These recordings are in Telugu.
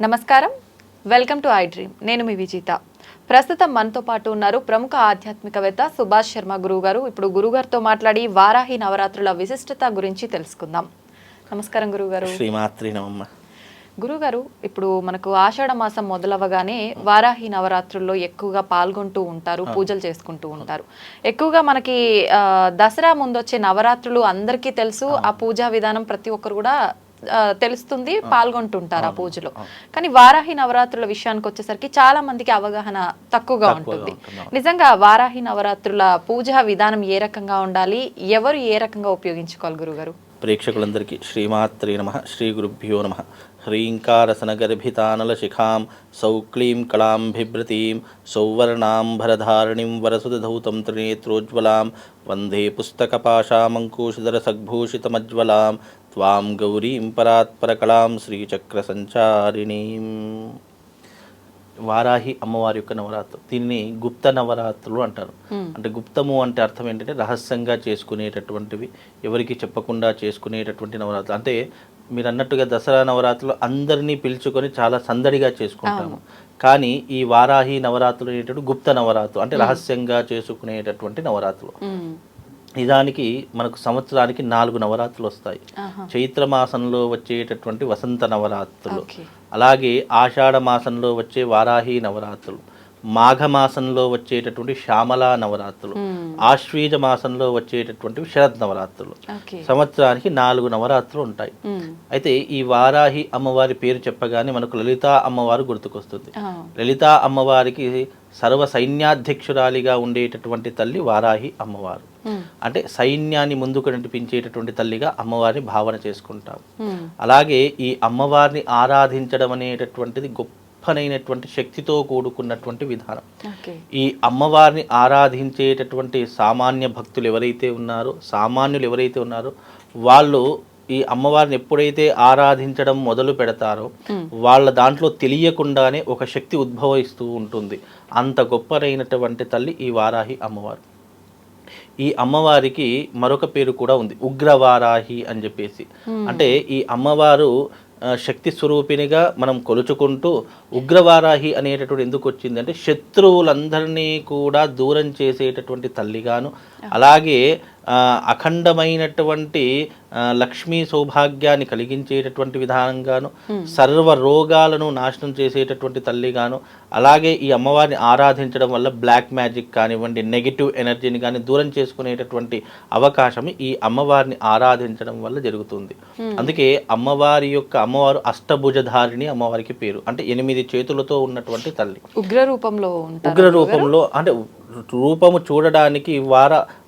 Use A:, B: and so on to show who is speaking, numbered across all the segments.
A: నమస్కారం, వెల్కమ్ టు ఐ డ్రీమ్. నేను మీ విజేత. ప్రస్తుతం మనతో పాటు ఉన్నారు ప్రముఖ ఆధ్యాత్మికవేత్త సుభాష్ శర్మ గురువు గారు. ఇప్పుడు గురుగారితో మాట్లాడి వారాహి నవరాత్రుల విశిష్టత గురించి తెలుసుకుందాం. నమస్కారం గురుగారు.
B: శ్రీమాత్రి నమః.
A: గురుగారు, ఇప్పుడు మనకు ఆషాఢ మాసం మొదలవగానే వారాహి నవరాత్రుల్లో ఎక్కువగా పాల్గొంటూ ఉంటారు, పూజలు చేసుకుంటూ ఉంటారు. ఎక్కువగా మనకి దసరా ముందొచ్చే నవరాత్రులు అందరికీ తెలుసు. ఆ పూజా విధానం ప్రతి ఒక్కరు కూడా తెలుస్తుంది, పాల్గొంటుంటారు ఆ పూజలో. కానీ వారాహి నవరాత్రుల విషయానికి వచ్చేసరికి చాలా మందికి అవగాహన తక్కువగా ఉంటుంది. నిజంగా వారాహి నవరాత్రుల పూజా విధానం ఏ రకంగా ఉండాలి, ఎవరు ఏ రకంగా ఉపయోగించుకోవాలి గురుగారు?
B: ప్రేక్షకులందరికీ శ్రీమాత్రి నమః. శ్రీ గురుభ్యో నమః. హ్రీంకారసనగర్భితానలశిఖాం సౌక్లీం కళాం బిభ్రతీం సౌవర్ణాంబరధారిణీం వరసుధౌతం త్రినేత్రోజ్వలాం వందే పుస్తకపాశామంకుశధరసగ్భూషితమజ్వలాం త్వాం గౌరీం పరాత్పరకళాం శ్రీచక్రసంచారిణీం. వారాహి అమ్మవారి యొక్క నవరాత్రులు, దీన్ని గుప్త నవరాత్రులు అంటారు. అంటే గుప్తము అంటే అర్థం ఏంటంటే రహస్యంగా చేసుకునేటటువంటివి, ఎవరికి చెప్పకుండా చేసుకునేటటువంటి నవరాత్రులు. అంటే మీరు అన్నట్టుగా దసరా నవరాత్రులు అందరినీ పిలుచుకొని చాలా సందడిగా చేసుకుంటాము. కానీ ఈ వారాహి నవరాత్రులు అనేటటువంటి గుప్త నవరాత్రులు, అంటే రహస్యంగా చేసుకునేటటువంటి నవరాత్రులు. నిజానికి మనకు సంవత్సరానికి 4 నవరాత్రులు వస్తాయి. చైత్రమాసంలో వచ్చేటటువంటి వసంత నవరాత్రులు, అలాగే ఆషాఢ మాసంలో వచ్చే వారాహి నవరాత్రులు, మాఘమాసంలో వచ్చేటటువంటి శ్యామలా నవరాత్రులు, ఆశ్వీజ మాసంలో వచ్చేటటువంటి శరద్ నవరాత్రులు. సంవత్సరానికి 4 నవరాత్రులు ఉంటాయి. అయితే ఈ వారాహి అమ్మవారి పేరు చెప్పగానే మనకు లలితా అమ్మవారు గుర్తుకొస్తుంది. లలితా అమ్మవారికి సర్వ సైన్యాధ్యక్షురాలిగా ఉండేటటువంటి తల్లి వారాహి అమ్మవారు. అంటే సైన్యాన్ని ముందుకు నడిపించేటటువంటి తల్లిగా అమ్మవారిని భావన చేసుకుంటాం. అలాగే ఈ అమ్మవారిని ఆరాధించడం అనేటటువంటిది గొప్పనైనటువంటి శక్తితో కూడుకున్నటువంటి విధానం. ఈ అమ్మవారిని ఆరాధించేటటువంటి సామాన్య భక్తులు ఎవరైతే ఉన్నారో, సామాన్యులు ఎవరైతే ఉన్నారో, వాళ్ళు ఈ అమ్మవారిని ఎప్పుడైతే ఆరాధించడం మొదలు పెడతారో వాళ్ళ దాంట్లో తెలియకుండానే ఒక శక్తి ఉద్భవిస్తూ ఉంటుంది. అంత గొప్పనైనటువంటి తల్లి ఈ వారాహి అమ్మవారు. ఈ అమ్మవారికి మరొక పేరు కూడా ఉంది, ఉగ్రవారాహి అని చెప్పేసి. అంటే ఈ అమ్మవారు శక్తి స్వరూపినిగా మనం కొలుచుకుంటూ ఉగ్రవారాహి అనేటటువంటి ఎందుకు వచ్చింది అంటే శత్రువులందరినీ కూడా దూరం చేసేటటువంటి తల్లిగాను, అలాగే అఖండమైనటువంటి లక్ష్మీ సౌభాగ్యాన్ని కలిగించేటటువంటి విధానంగాను, సర్వ రోగాలను నాశనం చేసేటటువంటి తల్లిగాను, అలాగే ఈ అమ్మవారిని ఆరాధించడం వల్ల బ్లాక్ మ్యాజిక్ కానివ్వండి, నెగిటివ్ ఎనర్జీని కానీ దూరం చేసుకునేటటువంటి అవకాశం ఈ అమ్మవారిని ఆరాధించడం వల్ల జరుగుతుంది. అందుకే అమ్మవారు అష్టభుజధారిణి అమ్మవారికి పేరు. అంటే 8 చేతులతో ఉన్నటువంటి తల్లి, ఉగ్ర రూపంలో అంటే రూపము చూడడానికి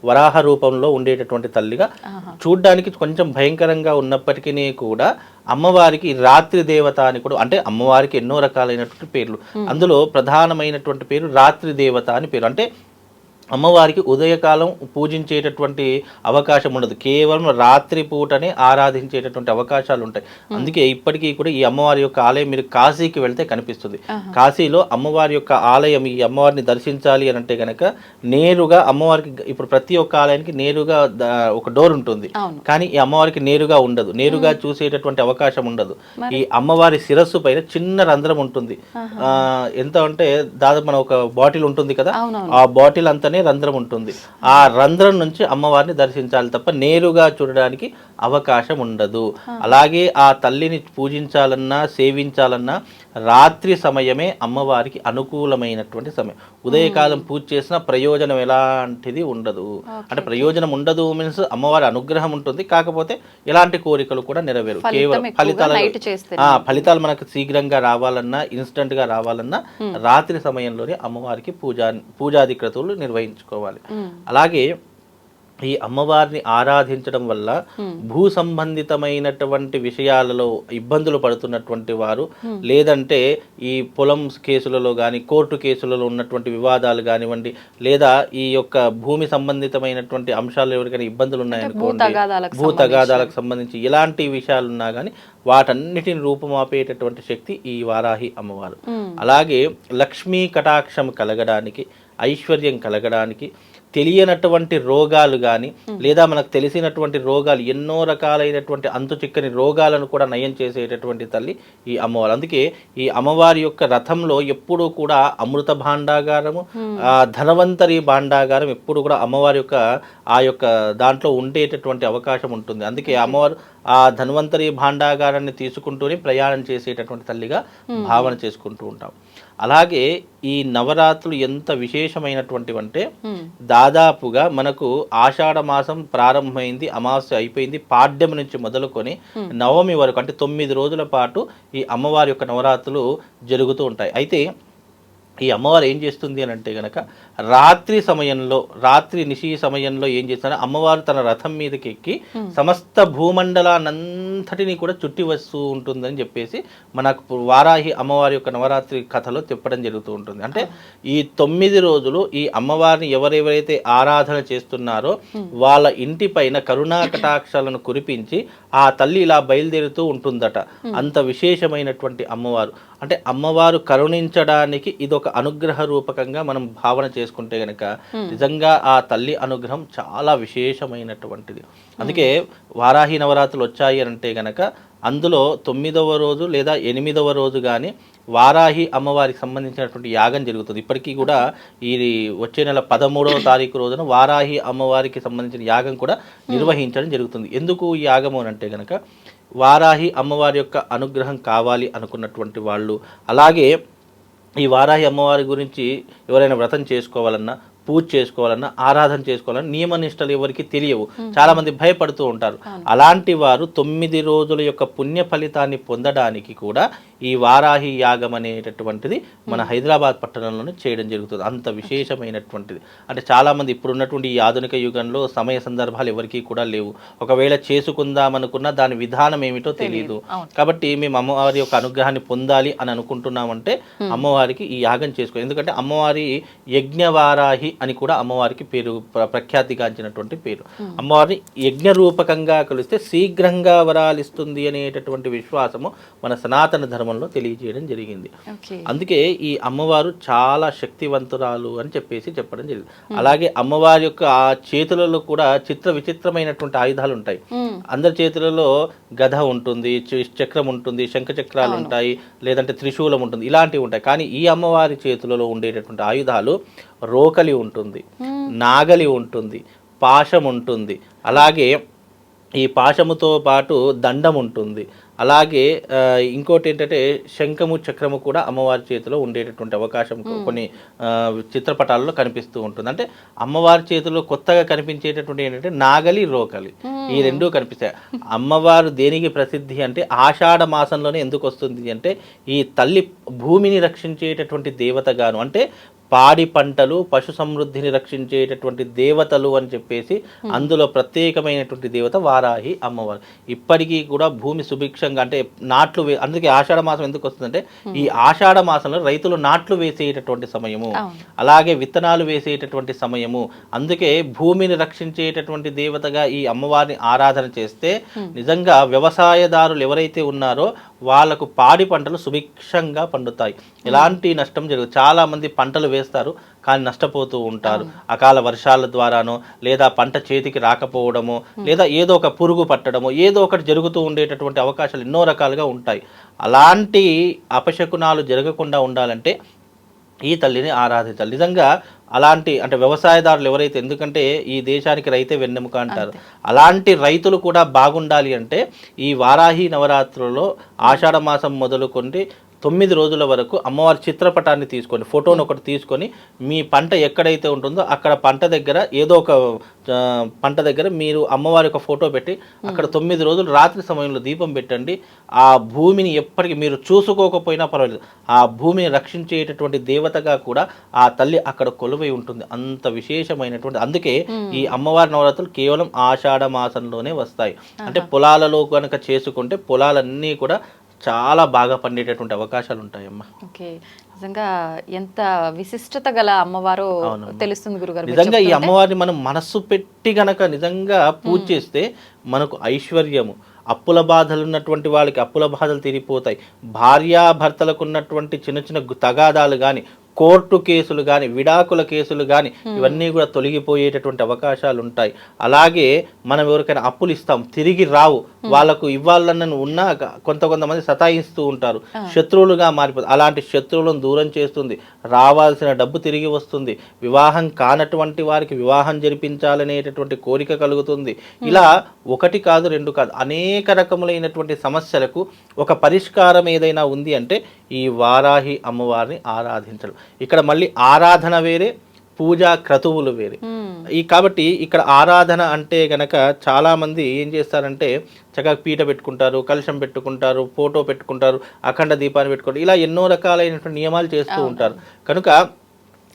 B: వరాహ రూపంలో ఉండేటటువంటి తల్లిగా, చూడడానికి కొంచెం భయంకరంగా ఉన్నప్పటికీ కూడా అమ్మవారికి రాత్రి దేవత అని కూడా, అంటే అమ్మవారికి ఎన్నో రకాలైనటువంటి పేర్లు, అందులో ప్రధానమైనటువంటి పేరు రాత్రి దేవత అని పేరు. అంటే అమ్మవారికి ఉదయకాలం పూజించేటటువంటి అవకాశం ఉండదు, కేవలం రాత్రి పూటనే ఆరాధించేటటువంటి అవకాశాలు ఉంటాయి. అందుకే ఇప్పటికీ కూడా ఈ అమ్మవారి యొక్క ఆలయం మీరు కాశీకి వెళ్తే కనిపిస్తుంది. కాశీలో అమ్మవారి యొక్క ఆలయం, ఈ అమ్మవారిని దర్శించాలి అని అంటే కనుక నేరుగా అమ్మవారికి, ఇప్పుడు ప్రతి ఒక్క ఆలయానికి నేరుగా ఒక డోర్ ఉంటుంది, కానీ ఈ అమ్మవారికి నేరుగా ఉండదు, నేరుగా చూసేటటువంటి అవకాశం ఉండదు. ఈ అమ్మవారి శిరస్సు పైన చిన్న రంధ్రం ఉంటుంది. ఎంత అంటే దాదాపు మన ఒక బాటిల్ ఉంటుంది కదా, ఆ బాటిల్ అంతా రంధ్రం ఉంటుంది. ఆ రంధ్రం నుంచి అమ్మవారిని దర్శించాలి తప్ప నేరుగా చూడడానికి అవకాశం ఉండదు. అలాగే ఆ తల్లిని పూజించాలన్నా సేవించాలన్నా రాత్రి సమయమే అమ్మవారికి అనుకూలమైనటువంటి సమయం. ఉదయకాలం పూజ చేసిన ప్రయోజనం ఎలాంటిది ఉండదు. అంటే ప్రయోజనం ఉండదు మీన్స్ అమ్మవారి అనుగ్రహం ఉంటుంది, కాకపోతే ఎలాంటి కోరికలు కూడా నెరవేరు. కేవలం ఫలితాలు మనకు శీఘ్రంగా రావాలన్నా, ఇన్స్టెంట్ గా రావాలన్నా రాత్రి సమయంలోనే అమ్మవారికి పూజాది క్రతువులు నిర్వహించుకోవాలి. అలాగే ఈ అమ్మవారిని ఆరాధించడం వల్ల భూ సంబంధితమైనటువంటి విషయాలలో ఇబ్బందులు పడుతున్నటువంటి వారు, లేదంటే ఈ పొలం కేసులలో కానీ కోర్టు కేసులలో ఉన్నటువంటి వివాదాలు కానివ్వండి, లేదా ఈ యొక్క భూమి సంబంధితమైనటువంటి అంశాలు ఎవరికైనా ఇబ్బందులు ఉన్నాయనుకోండి, భూ తగాదాలకు సంబంధించి ఎలాంటి విషయాలున్నా కానీ వాటన్నిటిని రూపుమాపేటటువంటి శక్తి ఈ వారాహి అమ్మవారు. అలాగే లక్ష్మీ కటాక్షం కలగడానికి, ఐశ్వర్యం కలగడానికి, తెలియనటువంటి రోగాలు కానీ లేదా మనకు తెలిసినటువంటి రోగాలు ఎన్నో రకాలైనటువంటి అంతు చిక్కని రోగాలను కూడా నయం చేసేటటువంటి తల్లి ఈ అమ్మవారు. అందుకే ఈ అమ్మవారి యొక్క రథంలో ఎప్పుడూ కూడా అమృత భాండాగారము, ధనవంతరి భాండాగారం ఎప్పుడు కూడా అమ్మవారి యొక్క ఆ యొక్క దాంట్లో ఉండేటటువంటి అవకాశం ఉంటుంది. అందుకే అమ్మవారు ఆ ధన్వంతరి భాండాగారాన్ని తీసుకుంటూనే ప్రయాణం చేసేటటువంటి తల్లిగా భావన చేసుకుంటూ ఉంటాం. అలాగే ఈ నవరాత్రులు ఎంత విశేషమైనటువంటివి అంటే దాదాపుగా మనకు ఆషాఢ మాసం ప్రారంభమైంది, అమావాస్య అయిపోయింది, పాడ్యం నుంచి మొదలుకొని నవమి వరకు అంటే 9 రోజుల పాటు ఈ అమ్మవారి యొక్క నవరాత్రులు జరుగుతూ ఉంటాయి. అయితే ఈ అమ్మవారు ఏం చేస్తుంది అని అంటే గనక రాత్రి నిశి సమయంలో ఏం చేస్తారంటే అమ్మవారు తన రథం మీదకి ఎక్కి సమస్త భూమండలాన్నంతటినీ కూడా చుట్టి వస్తూ ఉంటుందని చెప్పేసి మనకు వారాహి అమ్మవారి యొక్క నవరాత్రి కథలో చెప్పడం జరుగుతూ ఉంటుంది. అంటే ఈ 9 రోజులు ఈ అమ్మవారిని ఎవరెవరైతే ఆరాధన చేస్తున్నారో వాళ్ళ ఇంటి పైన కరుణా కటాక్షాలను కురిపించి ఆ తల్లి ఇలా బయలుదేరుతూ ఉంటుందట. అంత విశేషమైనటువంటి అమ్మవారు. అంటే అమ్మవారు కరుణించడానికి ఇదొక అనుగ్రహ రూపకంగా మనం భావన చేసుకుంటే గనక నిజంగా ఆ తల్లి అనుగ్రహం చాలా విశేషమైనటువంటిది. అందుకే వారాహి నవరాత్రులు వచ్చాయి అంటే గనక అందులో 9వ రోజు లేదా 8వ రోజు కానీ వారాహి అమ్మవారికి సంబంధించినటువంటి యాగం జరుగుతుంది. ఇప్పటికీ కూడా ఈ వచ్చే నెల 13వ తారీఖు రోజున వారాహి అమ్మవారికి సంబంధించిన యాగం కూడా నిర్వహించడం జరుగుతుంది. ఎందుకు ఈ యాగము అని అంటే గనక వారాహి అమ్మవారి యొక్క అనుగ్రహం కావాలి అనుకున్నటువంటి వాళ్ళు, అలాగే ఈ వారాహి అమ్మవారి గురించి ఎవరైనా వ్రతం చేసుకోవాలన్నా, పూజ చేసుకోవాలన్నా, ఆరాధన చేసుకోవాలన్నా నియమ నిష్టలు ఎవరికి తెలియవు, చాలా మంది భయపడుతూ ఉంటారు. అలాంటి వారు 9 రోజుల యొక్క పుణ్య ఫలితాన్ని పొందడానికి కూడా ఈ వారాహి యాగం అనేటటువంటిది మన హైదరాబాద్ పట్టణంలోనే చేయడం జరుగుతుంది. అంత విశేషమైనటువంటిది. అంటే చాలామంది ఇప్పుడున్నటువంటి ఈ ఆధునిక యుగంలో సమయ సందర్భాలు ఎవరికి కూడా లేవు. ఒకవేళ చేసుకుందామనుకున్నా దాని విధానం ఏమిటో తెలియదు. కాబట్టి మేము అమ్మవారి యొక్క అనుగ్రహాన్ని పొందాలి అని అనుకుంటున్నామంటే అమ్మవారికి ఈ యాగం చేసుకోవాలి. ఎందుకంటే అమ్మవారి యజ్ఞవారాహి అని కూడా అమ్మవారికి పేరు, ప్రఖ్యాతిగాంచినటువంటి పేరు. అమ్మవారిని యజ్ఞ రూపకంగా కొలిస్తే శీఘ్రంగా వరాలిస్తుంది అనేటటువంటి విశ్వాసము మన సనాతన ధర్మంలో తెలియజేయడం జరిగింది. అందుకే ఈ అమ్మవారు చాలా శక్తివంతురాలు అని చెప్పడం జరిగింది. అలాగే అమ్మవారి యొక్క ఆ చేతులలో కూడా విచిత్రమైనటువంటి ఆయుధాలు ఉంటాయి. అందరి చేతులలో గద ఉంటుంది, చక్రం ఉంటుంది, శంఖ చక్రాలు ఉంటాయి, లేదంటే త్రిశూలం ఉంటుంది, ఇలాంటివి ఉంటాయి. కానీ ఈ అమ్మవారి చేతులలో ఉండేటటువంటి ఆయుధాలు రోకలి ఉంటుంది, నాగలి ఉంటుంది, పాశం ఉంటుంది, అలాగే ఈ పాశముతో పాటు దండం ఉంటుంది, అలాగే ఇంకోటి ఏంటంటే శంఖము చక్రము కూడా అమ్మవారి చేతిలో ఉండేటటువంటి అవకాశం కొన్ని చిత్రపటాలలో కనిపిస్తూ ఉంటుంది. అంటే అమ్మవారి చేతిలో కొత్తగా కనిపించేటటువంటి ఏంటంటే నాగలి, రోకలి, ఈ రెండూ కనిపిస్తాయి. అమ్మవారు దేనికి ప్రసిద్ధి అంటే ఆషాఢ మాసంలోనే ఎందుకు వస్తుంది అంటే ఈ తల్లి భూమిని రక్షించేటటువంటి దేవతగాను, అంటే పాడి పంటలు, పశు సమృద్ధిని రక్షించేటటువంటి దేవతలు అని చెప్పేసి అందులో ప్రత్యేకమైనటువంటి దేవత వారాహి అమ్మవారు. ఇప్పటికీ కూడా భూమి సుభిక్షంగా అంటే నాట్లు అందుకే ఆషాఢ మాసం ఎందుకు వస్తుందంటే ఈ ఆషాఢ మాసంలో రైతులు నాట్లు వేసేటటువంటి సమయము, అలాగే విత్తనాలు వేసేటటువంటి సమయము. అందుకే భూమిని రక్షించేటటువంటి దేవతగా ఈ అమ్మవారిని ఆరాధన చేస్తే నిజంగా వ్యవసాయదారులు ఎవరైతే ఉన్నారో వాళ్ళకు పాడి పంటలు సుభిక్షంగా పండుతాయి, ఎలాంటి నష్టం జరగదు. చాలా మంది పంటలు వేస్తారు కానీ నష్టపోతూ ఉంటారు. అకాల వర్షాల ద్వారానో లేదా పంట చేతికి రాకపోవడమో లేదా ఏదో ఒక పురుగు పట్టడమో ఏదో ఒకటి జరుగుతూ ఉండేటటువంటి అవకాశాలు ఎన్నో రకాలుగా ఉంటాయి. అలాంటి అపశకునాలు జరగకుండా ఉండాలంటే ఈ తల్లిని ఆరాధించాలి. నిజంగా అలాంటి అంటే వ్యవసాయదారులు ఎవరైతే, ఎందుకంటే ఈ దేశానికి రైతే వెన్నెముక అంటారు, అలాంటి రైతులు కూడా బాగుండాలి అంటే ఈ వారాహి నవరాత్రులలో ఆషాఢ మాసం మొదలుకొని 9 రోజుల వరకు అమ్మవారి చిత్రపటాన్ని తీసుకొని, ఫోటోను ఒకటి తీసుకొని మీ పంట ఎక్కడైతే ఉంటుందో అక్కడ పంట దగ్గర ఏదో ఒక పంట దగ్గర మీరు అమ్మవారి యొక్క ఫోటో పెట్టి అక్కడ 9 రోజులు రాత్రి సమయంలో దీపం పెట్టండి. ఆ భూమిని ఎప్పటికీ మీరు చూసుకోకపోయినా పర్వాలేదు, ఆ భూమిని రక్షించేటటువంటి దేవతగా కూడా ఆ తల్లి అక్కడ కొలువై ఉంటుంది. అంత విశేషమైనటువంటి, అందుకే ఈ అమ్మవారి నవరాత్రులు కేవలం ఆషాఢ మాసంలోనే వస్తాయి. అంటే పొలాలలో కనుక చేసుకుంటే పొలాలన్నీ కూడా చాలా బాగా పండేటటువంటి అవకాశాలు ఉంటాయమ్మా.
A: ఓకే, నిజంగా ఎంత విశిష్టత గల అమ్మవారో తెలుస్తుంది గురుగారు.
B: నిజంగా ఈ అమ్మవారిని మనం మనస్సు పెట్టి గనక నిజంగా పూజ చేస్తే మనకు ఐశ్వర్యము, అప్పుల బాధలు ఉన్నటువంటి వాళ్ళకి అప్పుల బాధలు తీరిపోతాయి, భార్యాభర్తలకు ఉన్నటువంటి చిన్న చిన్న తగాదాలు కానీ, కోర్టు కేసులు కానీ విడాకుల కేసులు కానీ ఇవన్నీ కూడా తొలగిపోయేటటువంటి అవకాశాలు ఉంటాయి. అలాగే మనం ఎవరికైనా అప్పులు ఇస్తాం, తిరిగి రావు, వాళ్ళకు ఇవ్వాలని ఉన్నా కొంతమంది సతాయిస్తూ ఉంటారు, శత్రువులుగా మారిపోతుంది. అలాంటి శత్రువులను దూరం చేస్తుంది, రావాల్సిన డబ్బు తిరిగి వస్తుంది, వివాహం కానటువంటి వారికి వివాహం జరిపించాలనేటటువంటి కోరిక కలుగుతుంది. ఇలా ఒకటి కాదు రెండు కాదు అనేక రకములైనటువంటి సమస్యలకు ఒక పరిష్కారం ఏదైనా ఉంది అంటే ఈ వారాహి అమ్మవారిని ఆరాధించడం. ఇక్కడ మళ్ళీ ఆరాధన వేరే, పూజా క్రతువులు వేరే. కాబట్టి ఇక్కడ ఆరాధన అంటే గనక చాలా మంది ఏం చేస్తారంటే చక్కగా పీట పెట్టుకుంటారు, కలశం పెట్టుకుంటారు, ఫోటో పెట్టుకుంటారు, అఖండ దీపాన్ని పెట్టుకుంటారు, ఇలా ఎన్నో రకాలైనటువంటి నియమాలు చేస్తూ ఉంటారు. కనుక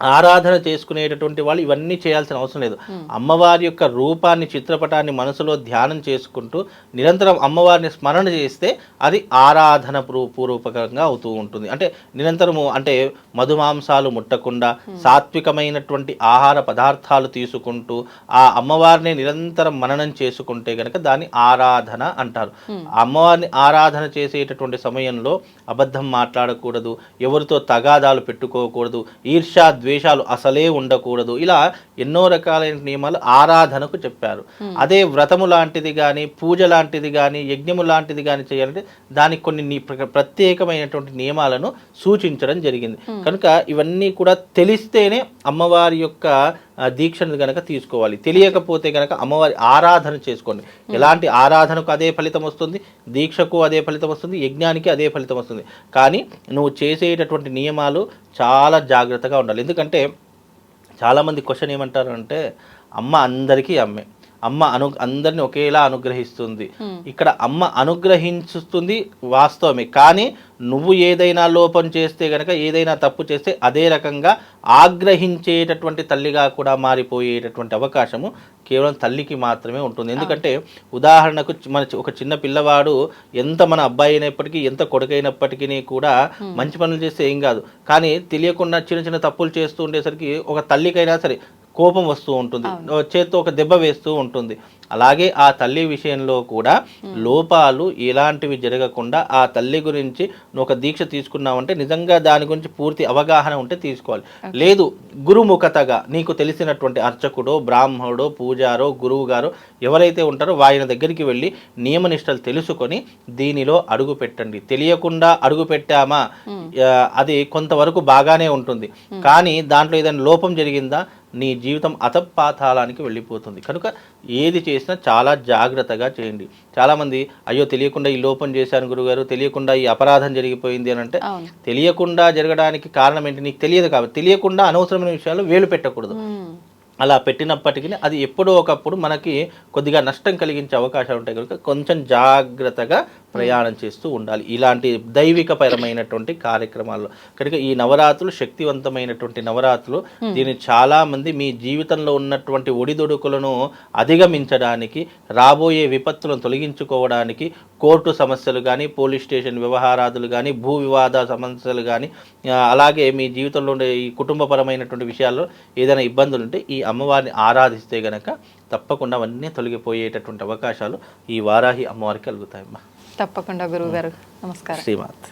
B: ఆరాధన చేసుకునేటటువంటి వాళ్ళు ఇవన్నీ చేయాల్సిన అవసరం లేదు. అమ్మవారి యొక్క రూపాన్ని, చిత్రపటాన్ని మనసులో ధ్యానం చేసుకుంటూ నిరంతరం అమ్మవారిని స్మరణ చేస్తే అది ఆరాధన పూర్వకంగా అవుతూ ఉంటుంది. అంటే నిరంతరము అంటే మధుమాంసాలు ముట్టకుండా సాత్వికమైనటువంటి ఆహార పదార్థాలు తీసుకుంటూ ఆ అమ్మవారిని నిరంతరం మననం చేసుకుంటే గనక దాన్ని ఆరాధన అంటారు. అమ్మవారిని ఆరాధన చేసేటటువంటి సమయంలో అబద్ధం మాట్లాడకూడదు, ఎవరితో తగాదాలు పెట్టుకోకూడదు, ఈర్ష్యా ద్వేషాలు అసలే ఉండకూడదు. ఇలా ఎన్నో రకాలైన నియమాలు ఆరాధనకు చెప్పారు. అదే వ్రతము లాంటిది కానీ, పూజ లాంటిది కానీ, యజ్ఞము లాంటిది కానీ చేయాలంటే దానికి కొన్ని ప్రత్యేకమైనటువంటి నియమాలను సూచించడం జరిగింది. కనుక ఇవన్నీ కూడా తెలిస్తేనే అమ్మవారి యొక్క దీక్షను గనక తీసుకోవాలి. తెలియకపోతే గనక అమ్మవారి ఆరాధన చేసుకోండి. ఎలాంటి ఆరాధనకు అదే ఫలితం వస్తుంది, దీక్షకు అదే ఫలితం వస్తుంది, యజ్ఞానికి అదే ఫలితం వస్తుంది. కానీ నువ్వు చేసేటటువంటి నియమాలు చాలా జాగ్రత్తగా ఉండాలి. ఎందుకంటే చాలామంది క్వశ్చన్ ఏమంటారు అంటే అమ్మ అందరికీ అమ్మే, అమ్మ అందరిని ఒకేలా అనుగ్రహిస్తుంది. ఇక్కడ అమ్మ అనుగ్రహిస్తుంది వాస్తవమే, కానీ నువ్వు ఏదైనా లోపం చేస్తే గనక, ఏదైనా తప్పు చేస్తే అదే రకంగా ఆగ్రహించేటటువంటి తల్లిగా కూడా మారిపోయేటటువంటి అవకాశము కేవలం తల్లికి మాత్రమే ఉంటుంది. ఎందుకంటే ఉదాహరణకు ఒక చిన్న పిల్లవాడు ఎంత మన అబ్బాయి అయినప్పటికీ, ఎంత కొడుకైనప్పటికీ కూడా మంచి పనులు చేస్తే ఏం కాదు, కానీ తెలియకుండా చిన్న చిన్న తప్పులు చేస్తూ ఉండేసరికి ఒక తల్లికైనా సరే కోపం వస్తూ ఉంటుంది, చేత్తో ఒక దెబ్బ వేస్తూ ఉంటుంది. అలాగే ఆ తల్లి విషయంలో కూడా లోపాలు ఎలాంటివి జరగకుండా ఆ తల్లి గురించి నువ్వు ఒక దీక్ష తీసుకున్నావంటే నిజంగా దాని గురించి పూర్తి అవగాహన ఉంటే తీసుకోవాలి. లేదు గురుముఖతగా నీకు తెలిసినటువంటి అర్చకుడో, బ్రాహ్మణుడో, పూజారో, గురువు గారో ఎవరైతే ఉంటారో ఆయన దగ్గరికి వెళ్ళి నియమనిష్టలు తెలుసుకొని దీనిలో అడుగు పెట్టండి. తెలియకుండా అడుగు పెట్టామా అది కొంతవరకు బాగానే ఉంటుంది, కానీ దాంట్లో ఏదైనా లోపం జరిగిందా నీ జీవితం అతపాతాళానికి వెళ్ళిపోతుంది. కనుక ఏది చేసినా చాలా జాగ్రత్తగా చేయండి. చాలామంది అయ్యో తెలియకుండా ఈ లోపం చేశాను గురుగారు, తెలియకుండా ఈ అపరాధం జరిగిపోయింది అని అంటే, తెలియకుండా జరగడానికి కారణం ఏంటి? నీకు తెలియదు కాబట్టి. తెలియకుండా అనవసరమైన విషయాలు వేలు పెట్టకూడదు. అలా పెట్టినప్పటికీ అది ఎప్పుడో ఒకప్పుడు మనకి కొద్దిగా నష్టం కలిగించే అవకాశాలు ఉంటాయి కనుక కొంచెం జాగ్రత్తగా ప్రయాణం చేస్తూ ఉండాలి ఇలాంటి దైవికపరమైనటువంటి కార్యక్రమాల్లో. కనుక ఈ నవరాత్రులు శక్తివంతమైనటువంటి నవరాత్రులు. దీన్ని చాలామంది మీ జీవితంలో ఉన్నటువంటి ఒడిదుడుకులను అధిగమించడానికి, రాబోయే విపత్తులను తొలగించుకోవడానికి, కోర్టు సమస్యలు కానీ, పోలీస్ స్టేషన్ వ్యవహారాదులు కానీ, భూ వివాద సమస్యలు కానీ, అలాగే మీ జీవితంలో ఉండే ఈ కుటుంబపరమైనటువంటి విషయాల్లో ఏదైనా ఇబ్బందులు ఉంటే ఈ అమ్మవారిని ఆరాధిస్తే గనక తప్పకుండా అవన్నీ తొలగిపోయేటటువంటి అవకాశాలు ఈ వారాహి అమ్మవారికి కలుగుతాయమ్మా.
A: తప్పకుండా గురువు గారు. నమస్కారం.
B: శ్రీమాత్.